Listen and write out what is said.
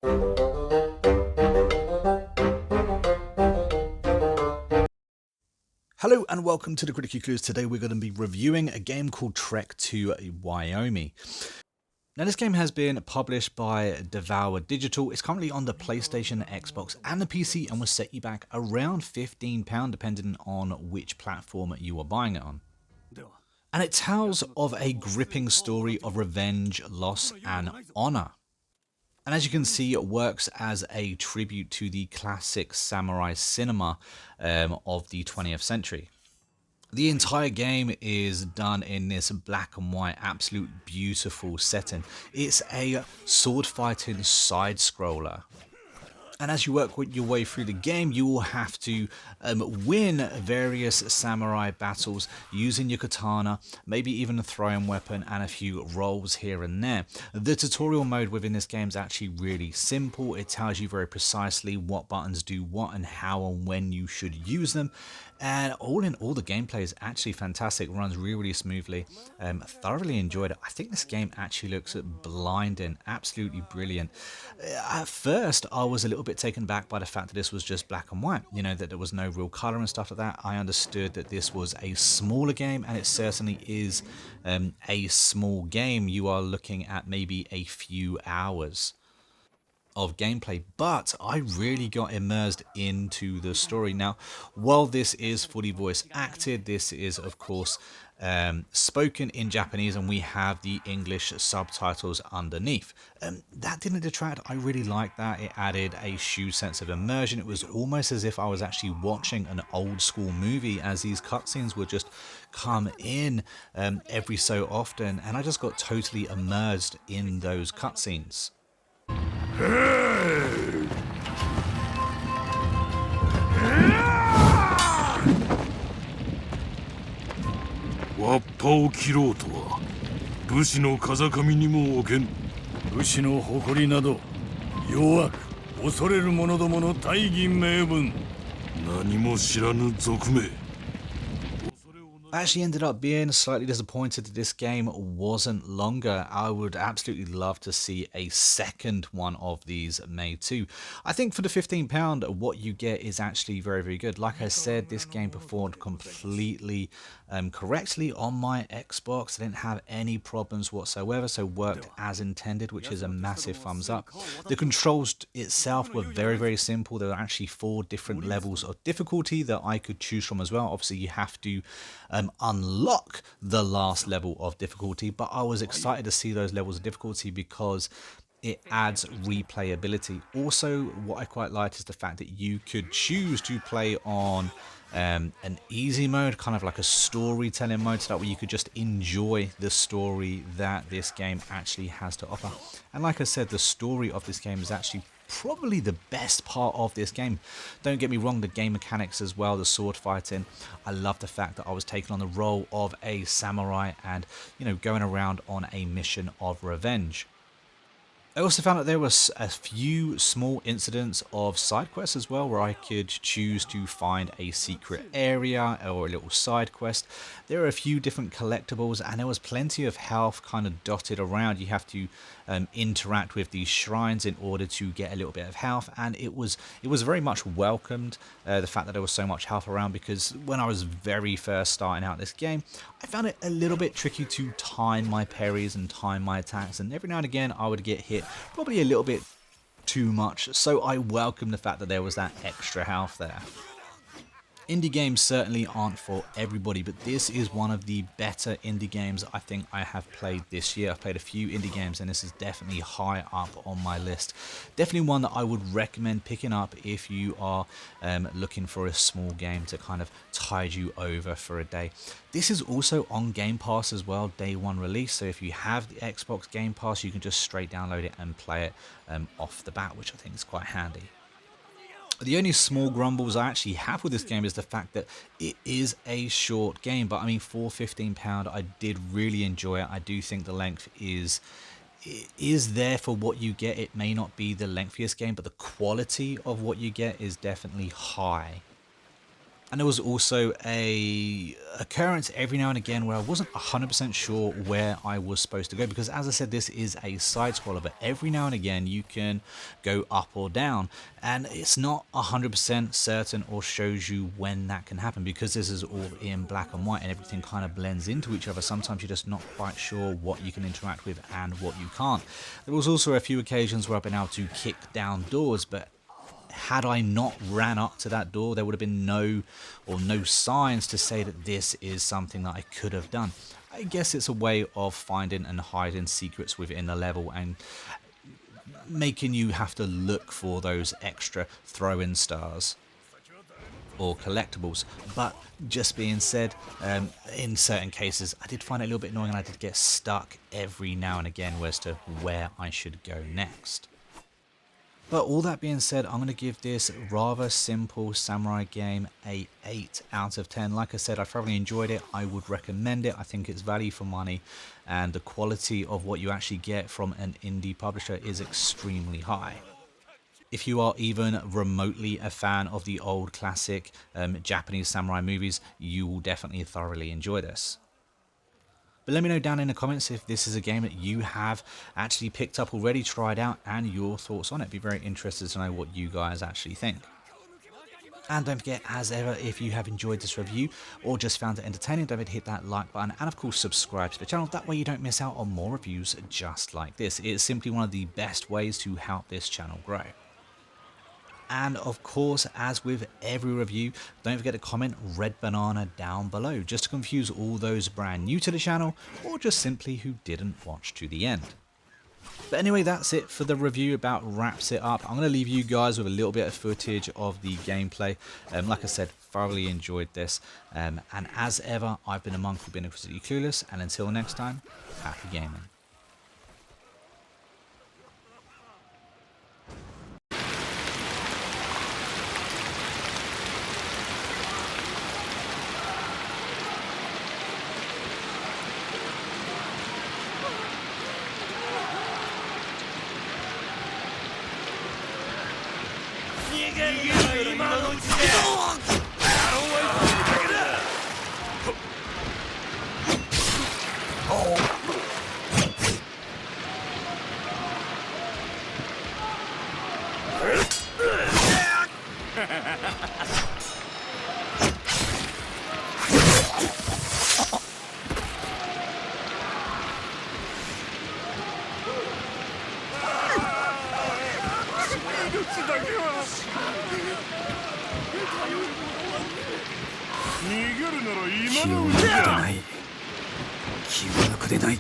Hello and welcome to the Critically Clueless. Today we're going to be reviewing a game called Trek to Wyoming. Now this game has been published by Devour Digital. It's currently on the PlayStation, Xbox and the PC and will set you back around £15 depending on which platform you are buying it on. And it tells of a gripping story of revenge, loss and honour. And as you can see, it works as a tribute to the classic samurai cinema of the 20th century. The entire game is done in this black and white, absolute beautiful setting. It's a sword fighting side scroller. And as you work your way through the game, you will have to win various samurai battles using your katana, maybe even a throwing weapon and a few rolls here and there. The tutorial mode within this game is actually really simple. It tells you very precisely what buttons do what and how and when you should use them. And all in all, the gameplay is actually fantastic. It runs really, really smoothly. Thoroughly enjoyed it. I think this game actually looks blinding, absolutely brilliant. At first, I was a little bit taken back by the fact that this was just black and white. You know, that there was no real color and stuff like that. I understood that this was a smaller game, and it certainly is a small game. You are looking at maybe a few hours of gameplay, but I really got immersed into the story. Now, while this is fully voice acted, this is of course spoken in Japanese, and we have the English subtitles underneath. That didn't detract. I really liked that. It added a huge sense of immersion. It was almost as if I was actually watching an old school movie, as these cutscenes would just come in every so often, and I just got totally immersed in those cutscenes. Hey! わっぱを切ろうとは武士の風上にも置けん。武士の誇りなど弱く恐れる者どもの大義名分。何も知らぬ賊め。 I actually ended up being slightly disappointed that this game wasn't longer. I would absolutely love to see a second one of these made too. I think for the £15, what you get is actually very, very good. Like I said, this game performed completely correctly on my Xbox. I didn't have any problems whatsoever, so worked as intended, which is a massive thumbs up. The controls itself were very, very simple. There were actually 4 different levels of difficulty that I could choose from as well. Obviously, you have to unlock the last level of difficulty, but I was excited to see those levels of difficulty because it adds replayability. Also, what I quite liked is the fact that you could choose to play on an easy mode, kind of like a storytelling mode, so that way you could just enjoy the story that this game actually has to offer. And like I said, the story of this game is actually probably the best part of this game. Don't get me wrong, the game mechanics as well, the sword fighting. I love the fact that I was taking on the role of a samurai and, you know, going around on a mission of revenge. I also found that there was a few small incidents of side quests as well, where I could choose to find a secret area or a little side quest. There are a few different collectibles, and there was plenty of health kind of dotted around. You have to interact with these shrines in order to get a little bit of health, and it was very much welcomed, the fact that there was so much health around, because when I was very first starting out this game, I found it a little bit tricky to time my parries and time my attacks, and every now and again I would get hit probably a little bit too much, so I welcome the fact that there was that extra health there. Indie games certainly aren't for everybody, but this is one of the better indie games I think I have played this year. I've played a few indie games, and this is definitely high up on my list. Definitely one that I would recommend picking up if you are looking for a small game to kind of tide you over for a day. This is also on Game Pass as well, day one release, so if you have the Xbox Game Pass, you can just straight download it and play it off the bat, which I think is quite handy. The only small grumbles I actually have with this game is the fact that it is a short game, but I mean, for £15 I did really enjoy it. I do think the length is there for what you get. It may not be the lengthiest game, but the quality of what you get is definitely high. And there was also a occurrence every now and again where I wasn't 100% sure where I was supposed to go, because as I said, this is a side scroller, but every now and again you can go up or down, and it's not 100% certain or shows you when that can happen, because this is all in black and white and everything kind of blends into each other. Sometimes you're just not quite sure what you can interact with and what you can't. There was also a few occasions where I've been able to kick down doors, but had I not ran up to that door, there would have been no signs to say that this is something that I could have done. I guess it's a way of finding and hiding secrets within the level and making you have to look for those extra throw-in stars or collectibles. But just being said, in certain cases I did find it a little bit annoying, and I did get stuck every now and again as to where I should go next. But all that being said, I'm going to give this rather simple samurai game a 8 out of 10. Like I said, I thoroughly enjoyed it. I would recommend it. I think it's value for money, and the quality of what you actually get from an indie publisher is extremely high. If you are even remotely a fan of the old classic Japanese samurai movies, you will definitely thoroughly enjoy this. But let me know down in the comments if this is a game that you have actually picked up already, tried out, and your thoughts on it. Be very interested to know what you guys actually think. And don't forget, as ever, if you have enjoyed this review or just found it entertaining, don't forget to hit that like button and of course subscribe to the channel. That way you don't miss out on more reviews just like this. It's simply one of the best ways to help this channel grow. And of course, as with every review, don't forget to comment red banana down below, just to confuse all those brand new to the channel or just simply who didn't watch to the end. But anyway, that's it for the review. About wraps it up. I'm going to leave you guys with a little bit of footage of the gameplay. Like I said, thoroughly enjoyed this. And as ever, I've been a monk who's been Critically Clueless, and until next time, happy gaming. 気は抜くでない。